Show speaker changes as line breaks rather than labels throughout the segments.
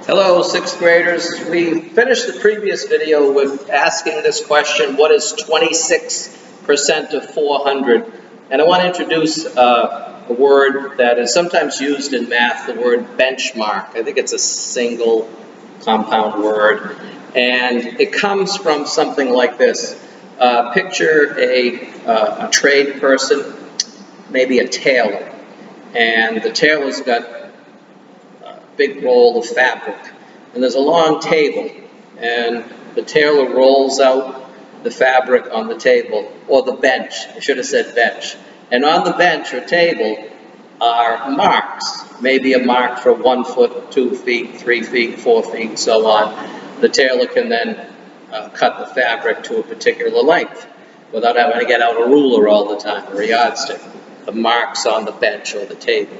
Hello, sixth graders. We finished the previous video with asking this question, what is 26% of 400? And I want to introduce a word that is sometimes used in math, the word benchmark. I think it's a single compound word. And it comes from something like this. Picture a trade person, maybe a tailor. And the tailor's got big roll of fabric, and there's a long table, and the tailor rolls out the fabric on the table, or the bench, I should have said bench, and on the bench or table are marks, maybe a mark for 1 foot, 2 feet, 3 feet, 4 feet, and so on. The tailor can then cut the fabric to a particular length without having to get out a ruler all the time or a yardstick. The marks on the bench or the table.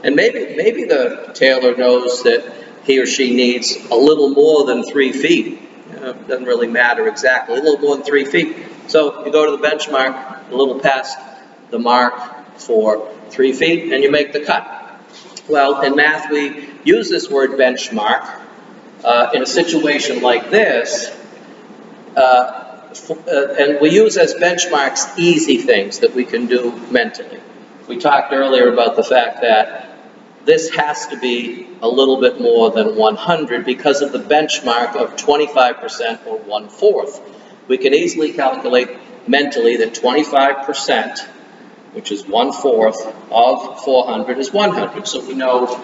And maybe the tailor knows that he or she needs a little more than 3 feet. It doesn't really matter exactly, a little more than 3 feet. So you go to the benchmark, a little past the mark for 3 feet, and you make the cut. Well, in math, we use this word benchmark in a situation like this, and we use as benchmarks easy things that we can do mentally. We talked earlier about the fact that this has to be a little bit more than 100 because of the benchmark of 25% or 1/4. We can easily calculate mentally that 25%, which is 1/4 of 400, is 100. So we know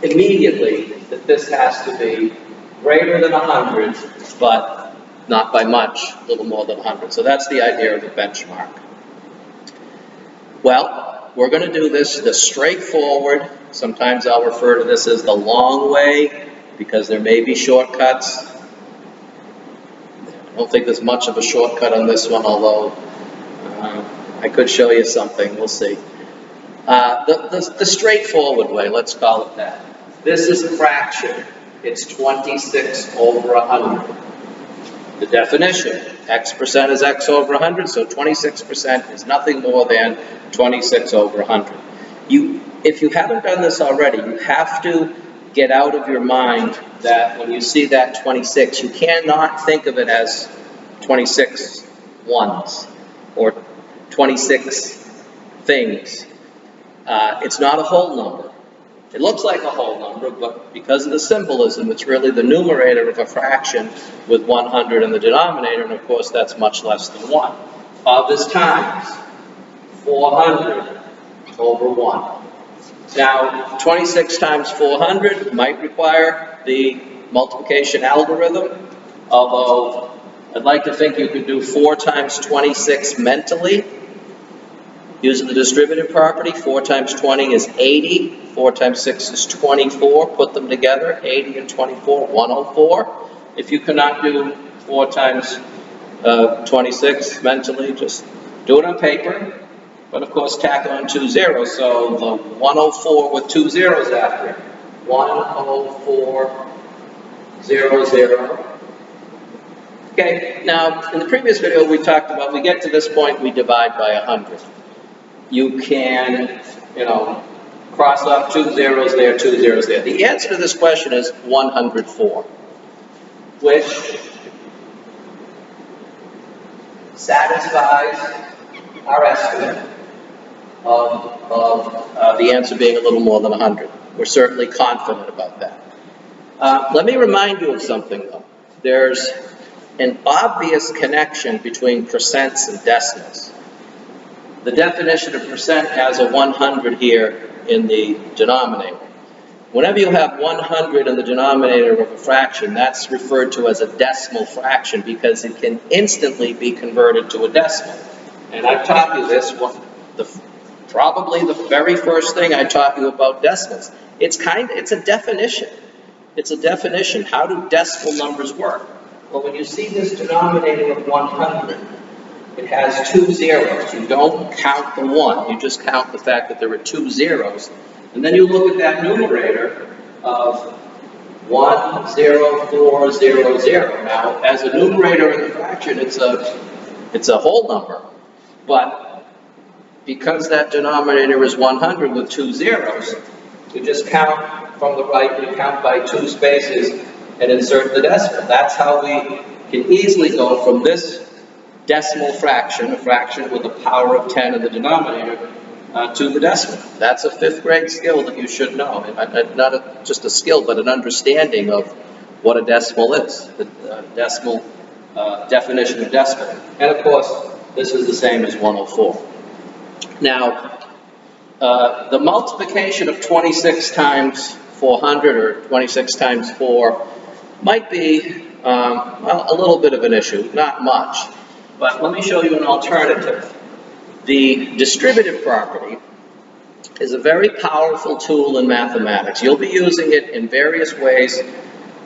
immediately that this has to be greater than 100, but not by much, a little more than 100. So that's the idea of the benchmark. Well, we're going to do this the straightforward. Sometimes I'll refer to this as the long way because there may be shortcuts. I don't think there's much of a shortcut on this one, although I could show you something. We'll see. The straightforward way, let's call it that. This is a fraction. It's 26 over 100. The definition, x% is x over 100, so 26% is nothing more than 26 over 100. If you haven't done this already, you have to get out of your mind that when you see that 26, you cannot think of it as 26 ones or 26 things. It's not a whole number. It looks like a whole number, but because of the symbolism, it's really the numerator of a fraction with 100 in the denominator, and of course that's much less than 1. Of this times 400 over 1. Now, 26 times 400 might require the multiplication algorithm, although I'd like to think you could do 4 times 26 mentally. Using the distributive property, 4 times 20 is 80, 4 times 6 is 24, put them together, 80 and 24, 104. If you cannot do 4 times 26 mentally, just do it on paper, but of course tack on 2 zeros, so the 104 with 2 zeros after it, 104, 0, 0. Okay, now in the previous video we talked about, we get to this point, we divide by 100. You can, cross off 2 zeros there, 2 zeros there. The answer to this question is 104, which satisfies our estimate of the answer being a little more than 100. We're certainly confident about that. Let me remind you of something, though. There's an obvious connection between percents and decimals. The definition of percent has a 100 here in the denominator. Whenever you have 100 in the denominator of a fraction, that's referred to as a decimal fraction because it can instantly be converted to a decimal. And I've taught you this, probably the very first thing I taught you about decimals. It's a definition. It's a definition. How do decimal numbers work? Well, when you see this denominator of 100, it has 2 zeros. You don't count the 1. You just count the fact that there are 2 zeros. And then you look at that numerator of 10400. Now, as a numerator in the fraction, it's a whole number. But because that denominator is 100 with 2 zeros, you just count from the right, we count by 2 spaces and insert the decimal. That's how we can easily go from this decimal fraction, a fraction with a power of 10 in the denominator, to the decimal. That's a 5th grade skill that you should know. Not just a skill, but an understanding of what a decimal is, the decimal definition of decimal. And of course, this is the same as 104. Now, the multiplication of 26 times 400 or 26 times 4 might be well, a little bit of an issue, not much. But let me show you an alternative. The distributive property is a very powerful tool in mathematics. You'll be using it in various ways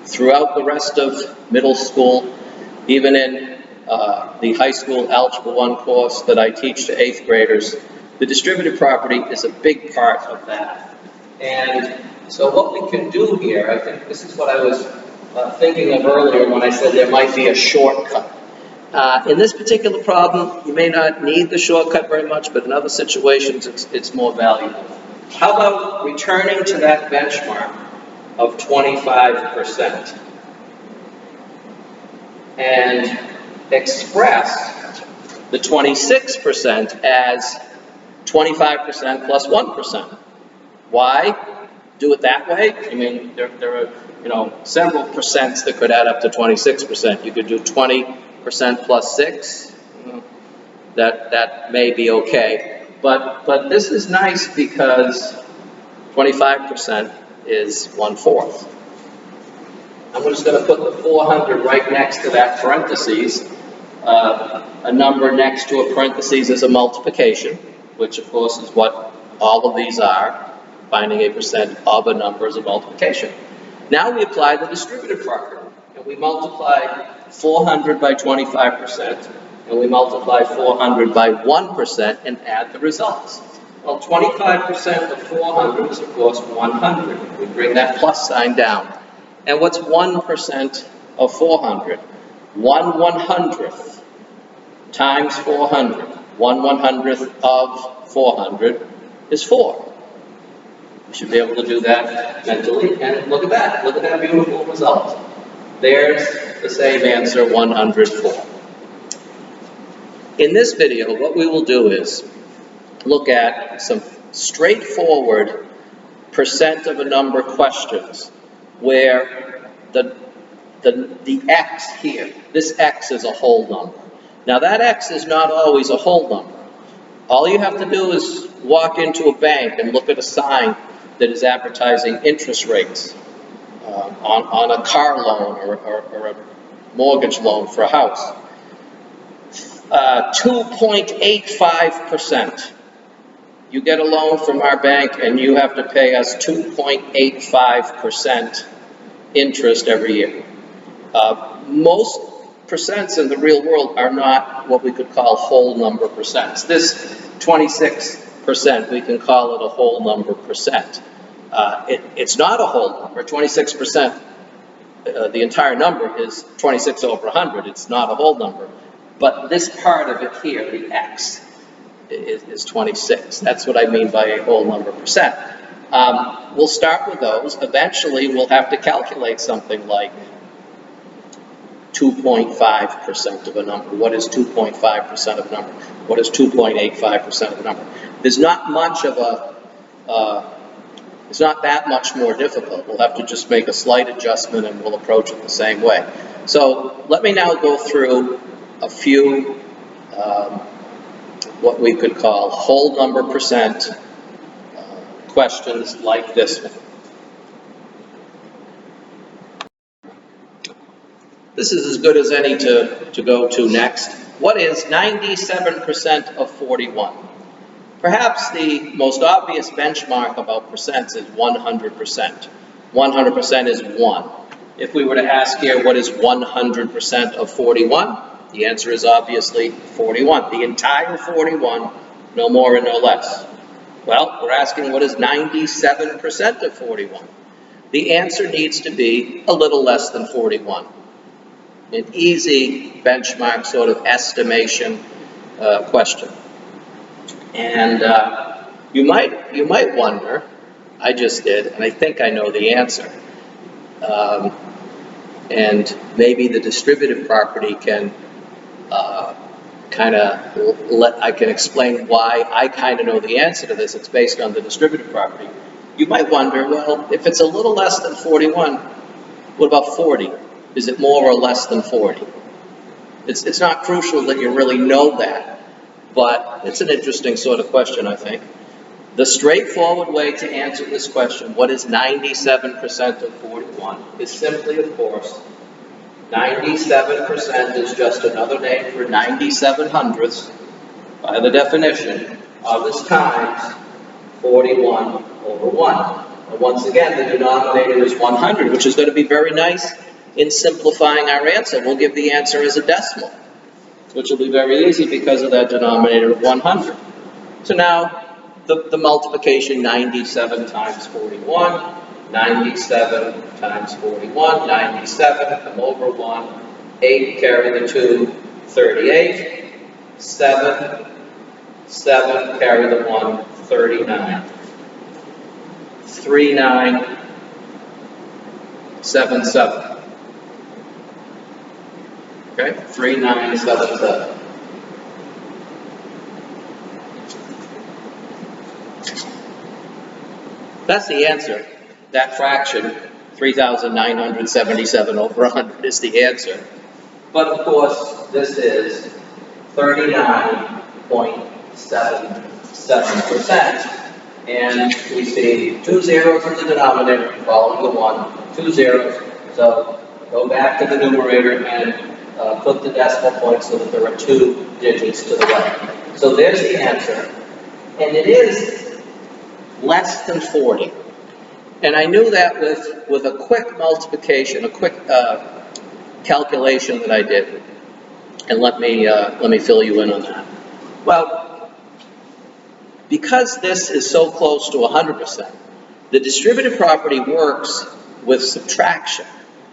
throughout the rest of middle school, even in the high school Algebra 1 course that I teach to 8th graders. The distributive property is a big part of that. And so what we can do here, I think this is what I was thinking of earlier when I said there might be a shortcut. In this particular problem, you may not need the shortcut very much, but in other situations, it's more valuable. How about returning to that benchmark of 25% and express the 26% as 25% plus 1%. Why do it that way? I mean, there are several percents that could add up to 26%. You could do 20% plus 6. That may be okay. But this is nice because 25% is 1/4. I'm just going to put the 400 right next to that parentheses. A number next to a parentheses is a multiplication, which of course is what all of these are. Finding a percent of a number is a multiplication. Now we apply the distributive property, and we multiply 400 by 25%, and we multiply 400 by 1% and add the results. Well, 25% of 400 is of course 100. We bring that plus sign down. And what's 1% of 400? 1/100th times 400. 1/100th of 400 is 4. You should be able to do that mentally, and look at that. Look at that beautiful result. There's the same answer, 104. In this video, what we will do is look at some straightforward percent of a number questions where the x here, this x is a whole number. Now that x is not always a whole number. All you have to do is walk into a bank and look at a sign that is advertising interest rates on a car loan or a mortgage loan for a house. 2.85%. You get a loan from our bank and you have to pay us 2.85% interest every year. Most percents in the real world are not what we could call whole number percents. This 26%, we can call it a whole number percent. It's not a whole number. 26%, the entire number is 26 over 100. It's not a whole number. But this part of it here, the x, is 26. That's what I mean by a whole number percent. We'll start with those. Eventually, we'll have to calculate something like 2.5% of a number. What is 2.5% of a number? What is 2.85% of a number? There's not much of a, it's not that much more difficult. We'll have to just make a slight adjustment and we'll approach it the same way. So let me now go through a few what we could call whole number percent questions like this one. This is as good as any to go to next. What is 97% of 41? Perhaps the most obvious benchmark about percents is 100%. 100% is 1. If we were to ask here, what is 100% of 41? The answer is obviously 41. The entire 41, no more and no less. Well, we're asking what is 97% of 41? The answer needs to be a little less than 41. An easy benchmark sort of estimation question. And you might wonder, I just did, and I think I know the answer. And maybe the distributive property can I can explain why I kind of know the answer to this. It's based on the distributive property. You might wonder, well, if it's a little less than 41, what about 40? Is it more or less than 40? It's not crucial that you really know that, but it's an interesting sort of question, I think. The straightforward way to answer this question, what is 97% of 41, is simply, of course, 97% is just another name for 97 hundredths, by the definition, of this times 41 over 1. And once again, the denominator is 100, which is going to be very nice in simplifying our answer. We'll give the answer as a decimal, which will be very easy because of that denominator of 100. So now, the multiplication, 97 times 41, 97 times 41, 97, come over 1, 8, carry the 2, 38, 7, 7, carry the 1, 39, 3977. Okay, 3977. That's the answer. That fraction, 3,977 over 100, is the answer. But of course, this is 39.77%. And we see 2 zeros in the denominator following the 1, 2 zeros. So go back to the numerator and put the decimal point so that there are 2 digits to the right. So there's the answer. And it is less than 40. And I knew that with a quick multiplication, a quick calculation that I did. And let me fill you in on that. Well, because this is so close to 100%, the distributive property works with subtraction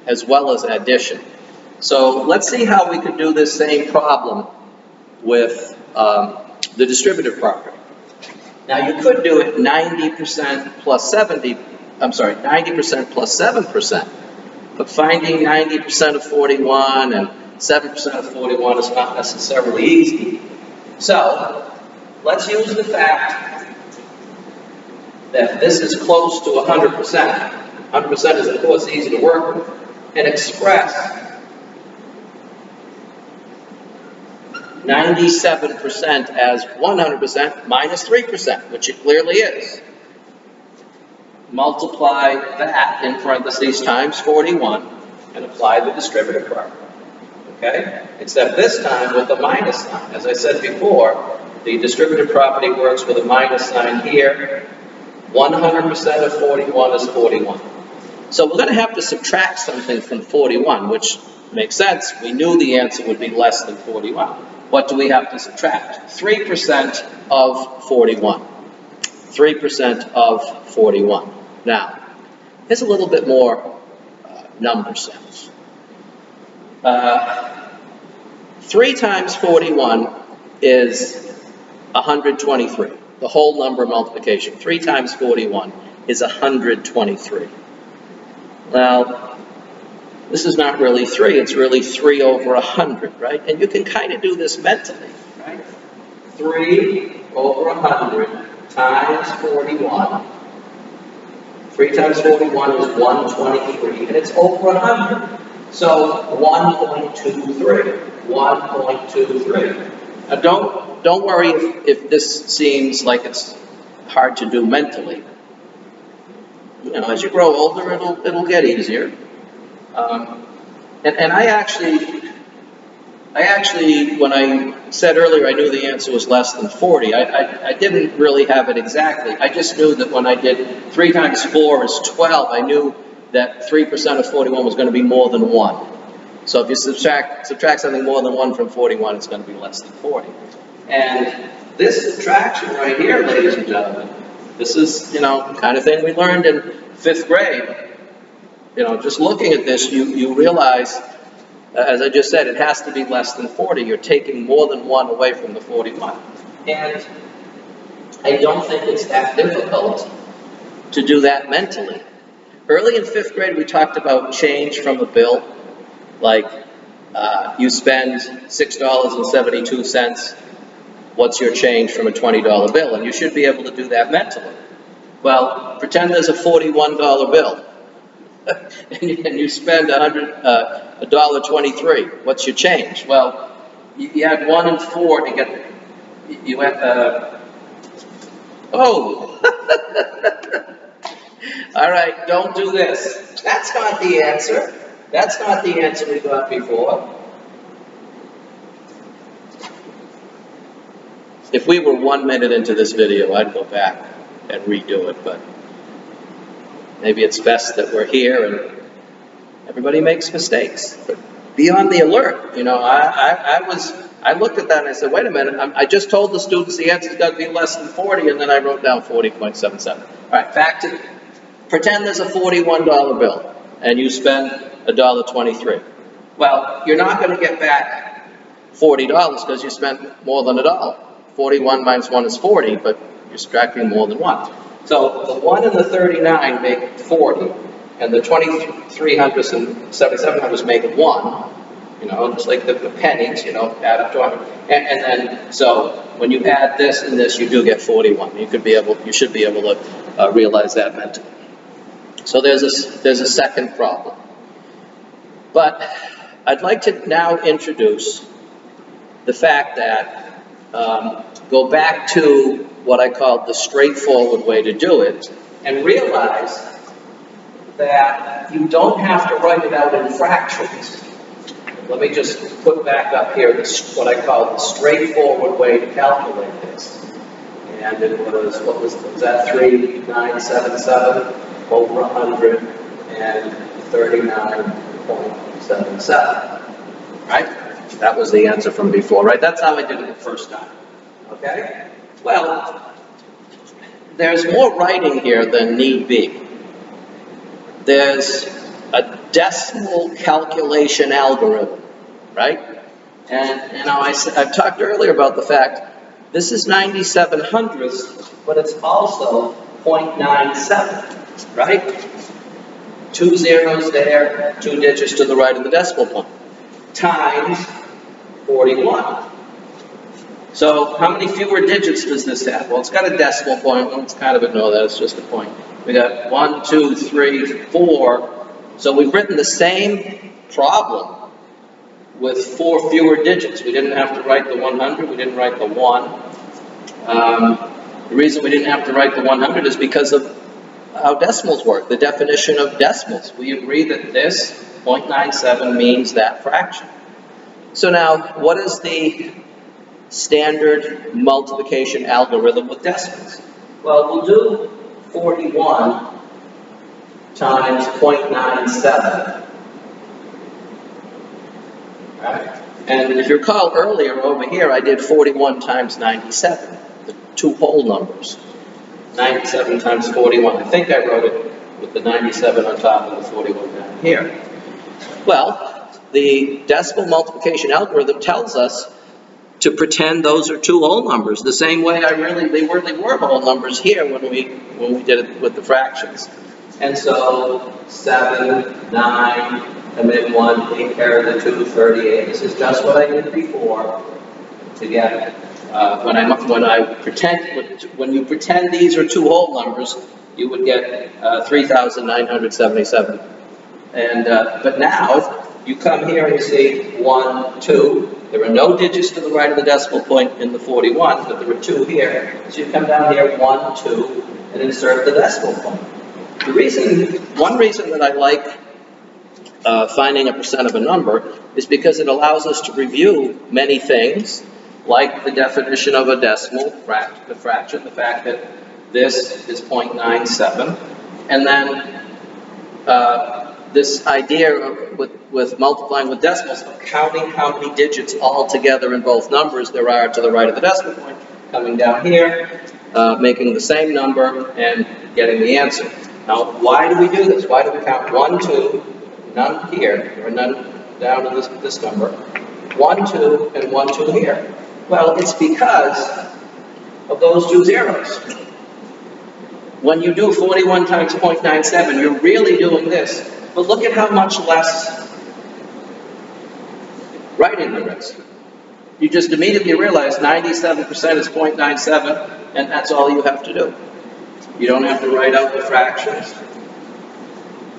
as well as addition. So let's see how we could do this same problem with the distributive property. Now you could do it 90% plus 70%, 90% plus 7%, but finding 90% of 41 and 7% of 41 is not necessarily easy. So let's use the fact that this is close to 100%. 100% is, of course, easy to work with, and express 97% as 100% minus 3%, which it clearly is. Multiply that in parentheses times 41 and apply the distributive property. Okay? Except this time with the minus sign. As I said before, the distributive property works with a minus sign here. 100% of 41 is 41. So we're going to have to subtract something from 41, which makes sense. We knew the answer would be less than 41. What do we have to subtract? 3% of 41. 3% of 41. Now, here's a little bit more number sense. 3 times 41 is 123. The whole number multiplication. 3 times 41 is 123. Well, this is not really 3, it's really 3 over 100, right? And you can kind of do this mentally, right? 3 over 100 times 41. 3 times 41 is 123, and it's over 100. So 1.23. 1.23. Now don't worry if this seems like it's hard to do mentally. You know, as you grow older, it'll get easier. And I actually, when I said earlier I knew the answer was less than 40, I didn't really have it exactly. I just knew that when I did 3 times 4 is 12, I knew that 3% of 41 was going to be more than 1. So if you subtract something more than 1 from 41, it's going to be less than 40. And this subtraction right here, ladies and gentlemen, this is, you know, the kind of thing we learned in 5th grade. You know, just looking at this, you realize, as I just said, it has to be less than 40. You're taking more than 1 away from the 41. And I don't think it's that difficult to do that mentally. Early in 5th grade, we talked about change from a bill, like you spend $6.72, what's your change from a $20 bill? And you should be able to do that mentally. Well, pretend there's a $41 bill, and you spend $1.23. What's your change? Well, you add 1 and 4 to get, you add, oh! All right, don't do this. That's not the answer. That's not the answer we got before. If we were 1 minute into this video, I'd go back and redo it, but maybe it's best that we're here and everybody makes mistakes. But be on the alert. You know, I looked at that and I said, wait a minute, I just told the students the answer's got to be less than 40, and then I wrote down 40.77. All right, back to, pretend there's a $41 bill and you spend $1.23. Well, you're not going to get back $40 because you spent more than $1. 41 minus 1 is 40, but you're subtracting more than 1. So the 1 and the 39 make 40, and the 2300s and 7700s make 1. You know, just like the pennies, you know, add up to 100. And then, so when you add this and this, you do get 41. You should be able to realize that mentally. So there's a second problem. But I'd like to now introduce the fact that go back to what I call the straightforward way to do it, and realize that you don't have to write it out in fractions. Let me just put back up here what I call the straightforward way to calculate this. And it was, what was that, 3977 over 100 and 39.77, right? That was the answer from before, right? That's how I did it the first time, okay? Well, there's more writing here than need be. There's a decimal calculation algorithm, right? And you know, I've talked earlier about the fact this is 97 hundredths, but it's also 0.97, right? 2 zeros there, 2 digits to the right of the decimal point, times 41. So how many fewer digits does this have? Well, it's got a decimal point. Let's kind of ignore that. It's just a point. We got 1, 2, 3, 4. So we've written the same problem with 4 fewer digits. We didn't have to write the 100. We didn't write the 1. The reason we didn't have to write the 100 is because of how decimals work, the definition of decimals. We agree that this 0.97 means that fraction. So now, what is the standard multiplication algorithm with decimals? Well, we'll do 41 times 0.97. Right? And if you recall earlier over here, I did 41 times 97, the 2 whole numbers. 97 times 41. I think I wrote it with the 97 on top of the 41 down here. Well, the decimal multiplication algorithm tells us to pretend those are 2 whole numbers, the same way they really were whole numbers here when we did it with the fractions. And so 7, 9, and then 1, take care of the 2, 38. This is just what I did before to get when you pretend these are 2 whole numbers, you would get 3,977. And but now you come here and you see 1, 2. There are no digits to the right of the decimal point in the 41, but there are 2 here. So you come down here, 1, 2, and insert the decimal point. One reason that I like finding a percent of a number is because it allows us to review many things, like the definition of a decimal, the fraction, the fact that this is 0.97, and then this idea of, with multiplying with decimals, of counting how many digits all together in both numbers there are to the right of the decimal point, coming down here, making the same number, and getting the answer. Now, why do we do this? Why do we count 1, 2, none here, or none down to this number, 1, 2, and 1, 2 here? Well, it's because of those 2 zeros. when you do 41 times 0.97, you're really doing this. But look at how much less writing there is. You just immediately realize 97% is 0.97, and that's all you have to do. You don't have to write out the fractions.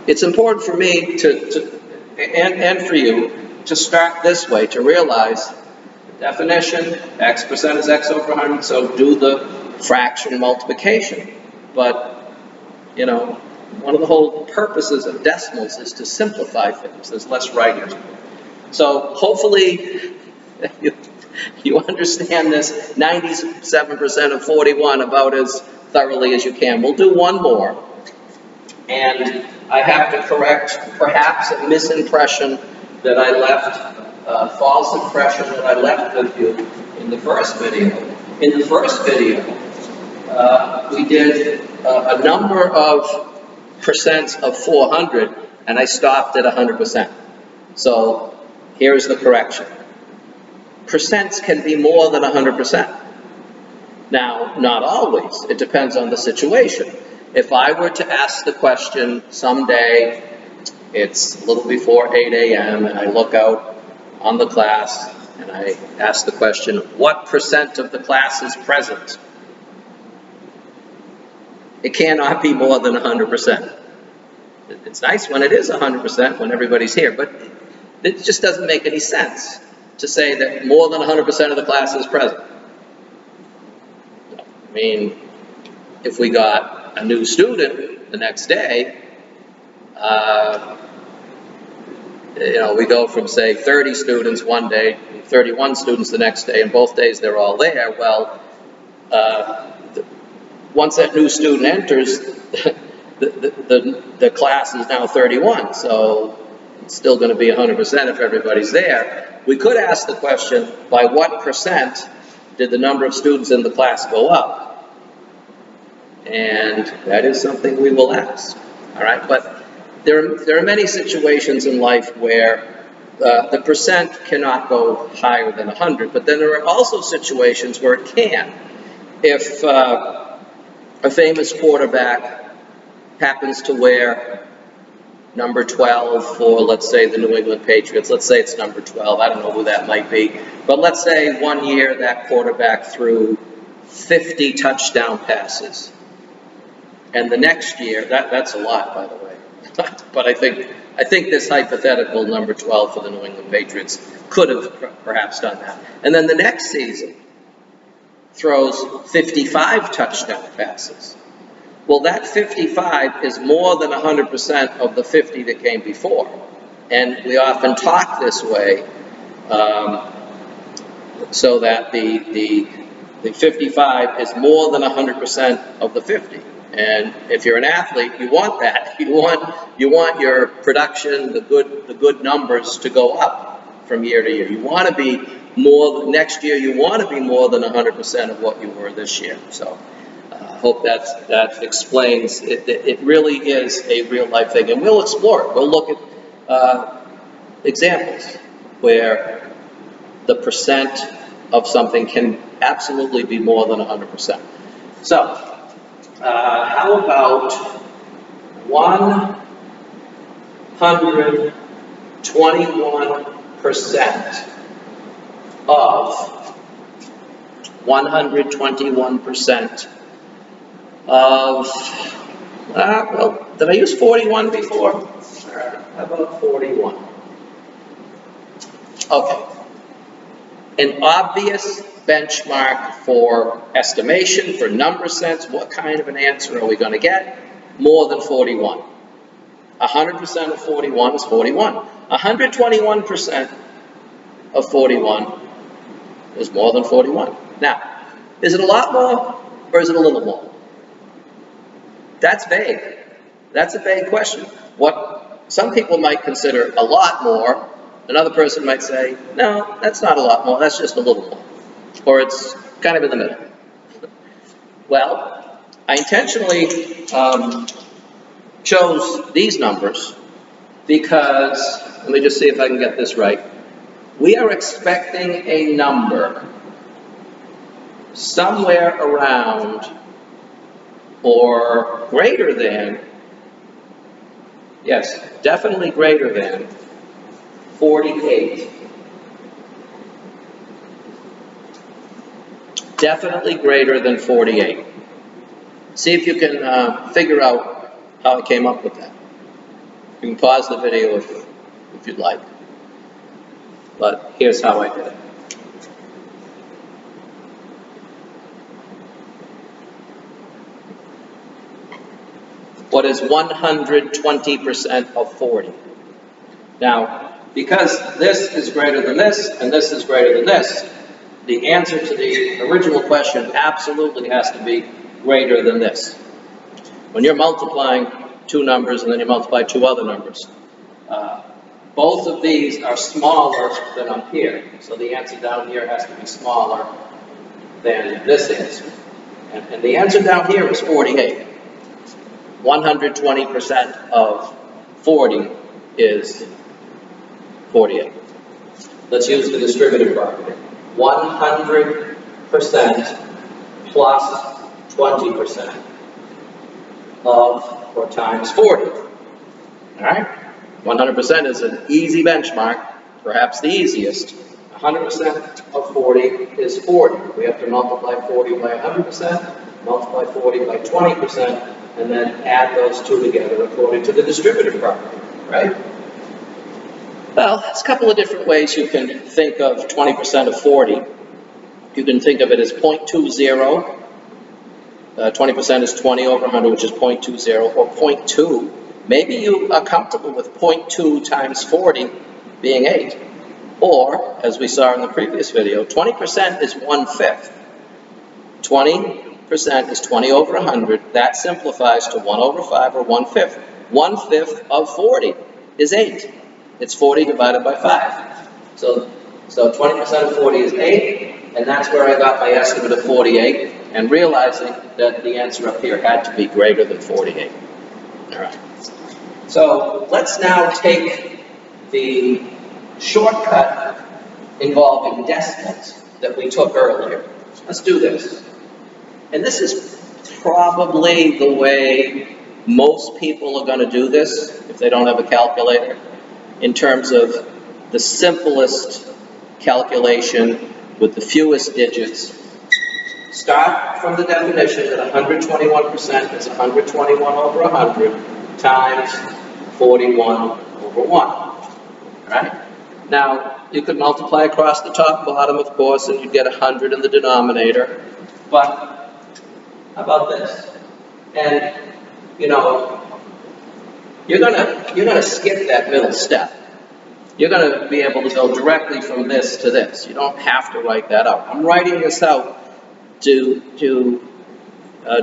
It's important for me and for you to start this way, to realize the definition, x% is x over 100, so do the fraction multiplication. But, you know, one of the whole purposes of decimals is to simplify things. There's less writing. So hopefully you understand this 97% of 41 about as thoroughly as you can. We'll do one more. And I have to correct perhaps a misimpression that I left, false impression that I left with you in the first video. In the first video, we did a number of percents of 400, and I stopped at 100%. So here's the correction. Percents can be more than 100%. Now, not always. It depends on the situation. If I were to ask the question someday, it's a little before 8 a.m., and I look out on the class, and I ask the question, what percent of the class is present? It cannot be more than 100%. It's nice when it is 100%, when everybody's here, but it just doesn't make any sense to say that more than 100% of the class is present. I mean, if we got a new student the next day, you know, we go from, say, 30 students one day, 31 students the next day, and both days they're all there. Well, once that new student enters, the class is now 31, so it's still going to be 100% if everybody's there. We could ask the question, by what percent did the number of students in the class go up? And that is something we will ask, all right? But there are many situations in life where the percent cannot go higher than 100, but then there are also situations where it can. If a famous quarterback happens to wear number 12 for, let's say, the New England Patriots. Let's say it's number 12. I don't know who that might be. But let's say one year that quarterback threw 50 touchdown passes. And the next year, that's a lot, by the way. But I think this hypothetical number 12 for the New England Patriots could have perhaps done that. And then the next season throws 55 touchdown passes. Well, that 55 is more than 100% of the 50 that came before. And we often talk this way so that the 55 is more than 100% of the 50. And if you're an athlete, you want that. You want your production, the good numbers to go up from year to year. You want to be more, next year you want to be more than 100% of what you were this year. So I hope that explains it. It really is a real life thing, and we'll explore it. We'll look at examples where the percent of something can absolutely be more than 100%. So how about 121% of 121% of, well, did I use 41 before? All right, how about 41? Okay. An obvious benchmark for estimation, for number sense, what kind of an answer are we going to get? More than 41. 100% of 41 is 41. 121% of 41 is more than 41. Now, is it a lot more or is it a little more? That's vague. That's a vague question. What some people might consider a lot more, another person might say, no, that's not a lot more, that's just a little more. Or it's kind of in the middle. Well, I intentionally chose these numbers because, let me just see if I can get this right. We are expecting a number somewhere around or greater than, yes, definitely greater than 48. Definitely greater than 48. See if you can figure out how I came up with that. You can pause the video if you'd like. But here's how I did it. What is 120% of 40? Now, because this is greater than this, and this is greater than this, the answer to the original question absolutely has to be greater than this. When you're multiplying two numbers and then you multiply two other numbers, both of these are smaller than up here. So the answer down here has to be smaller than this answer. And the answer down here is 48. 120% of 40 is 48. Let's use the distributive property. 100% plus 20% of or times 40. All right? 100% is an easy benchmark, perhaps the easiest. 100% of 40 is 40. We have to multiply 40 by 100%, multiply 40 by 20%, and then add those two together according to the distributive property, right? Well, there's a couple of different ways you can think of 20% of 40. You can think of it as 0.20. 20% is 20 over 100, which is 0.20, or 0.2. Maybe you are comfortable with 0.2 times 40 being 8. Or, as we saw in the previous video, 20% is 1/5. 20% is 20 over 100. That simplifies to 1 over 5, or 1/5. 1/5 of 40 is 8. It's 40 divided by 5. So 20% of 40 is 8, and that's where I got my estimate of 48, and realizing that the answer up here had to be greater than 48. All right. So let's now take the shortcut involving decimals that we took earlier. Let's do this. And this is probably the way most people are going to do this if they don't have a calculator, in terms of the simplest calculation with the fewest digits. Start from the definition that 121% is 121 over 100 times 41 over 1. All right? Now, you could multiply across the top and bottom, of course, and you'd get 100 in the denominator. But how about this? And, you know, you're gonna skip that middle step. You're gonna be able to go directly from this to this. You don't have to write that out. I'm writing this out to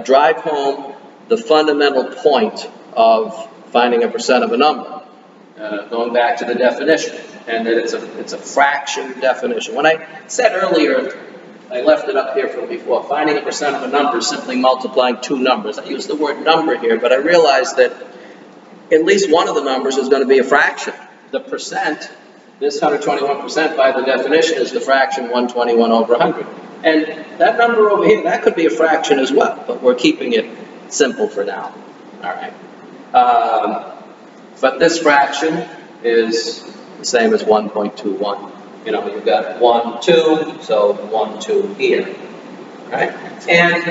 drive home the fundamental point of finding a percent of a number, going back to the definition, and that it's a fraction definition. When I said earlier, I left it up here from before, finding a percent of a number is simply multiplying two numbers. I use the word number here, but I realized that at least one of the numbers is going to be a fraction. The percent, this 121% by the definition, is the fraction 121 over 100. And that number over here, that could be a fraction as well, but we're keeping it simple for now. All right. But this fraction is the same as 1.21. You know, you've got 1, 2, so 1, 2 here. All right? And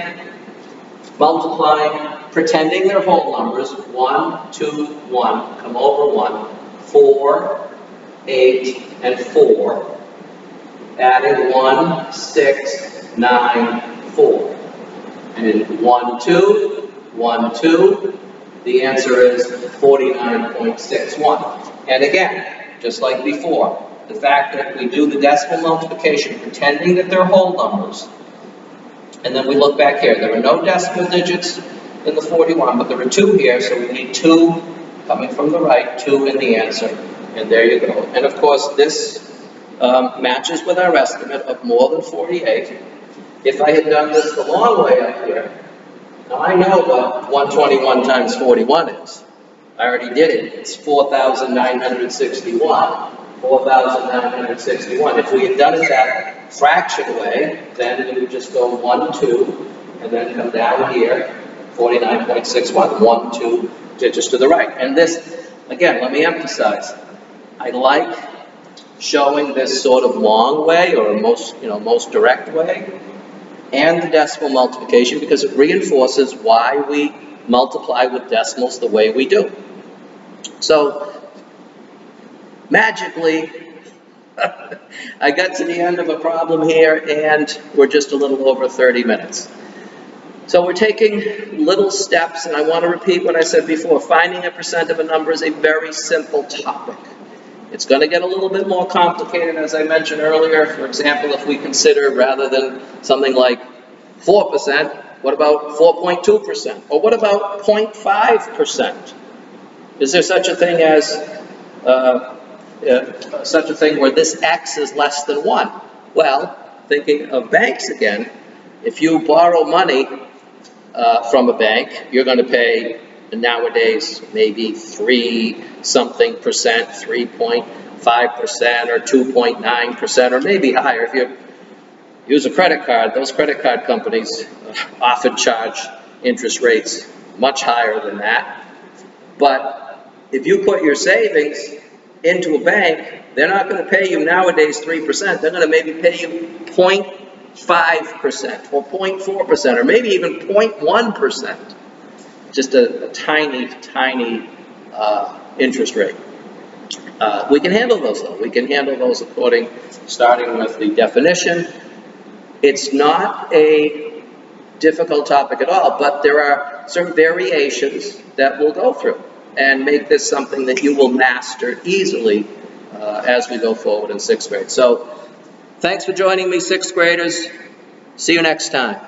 multiplying, pretending they're whole numbers, 1, 2, 1, come over 1, 4, 8, and 4. Adding 1, 6, 9, 4. And 1, 2, 1, 2. The answer is 49.61. And again, just like before, the fact that we do the decimal multiplication pretending that they're whole numbers, and then we look back here. There are no decimal digits in the 41, but there are 2 here, so we need 2 coming from the right, 2 in the answer, and there you go. And of course, this matches with our estimate of more than 48. If I had done this the long way up here, now I know what 121 times 41 is. I already did it. It's 4,961. 4,961. If we had done it that fraction way, then we would just go 1, 2, and then come down here 49.61, 1, 2 digits to the right. And this, again, let me emphasize, I like showing this sort of long way, or most direct way, and the decimal multiplication, because it reinforces why we multiply with decimals the way we do. So, magically, I got to the end of a problem here, and we're just a little over 30 minutes. So we're taking little steps, and I want to repeat what I said before. Finding a percent of a number is a very simple topic. It's going to get a little bit more complicated, as I mentioned earlier. For example, if we consider, rather than something like 4%, what about 4.2%? Or what about 0.5%? Is there such a thing as where this x is less than 1? Well, thinking of banks again, if you borrow money from a bank, you're going to pay nowadays maybe 3-something percent, 3.5% or 2.9%, or maybe higher. If you use a credit card, those credit card companies often charge interest rates much higher than that. But if you put your savings into a bank, they're not going to pay you nowadays 3%. They're going to maybe pay you 0.5% or 0.4%, or maybe even 0.1%. Just a tiny, tiny interest rate. We can handle those, though. We can handle those starting with the definition. It's not a difficult topic at all, but there are certain variations that we'll go through and make this something that you will master easily as we go forward in 6th grade. So, thanks for joining me, 6th graders. See you next time.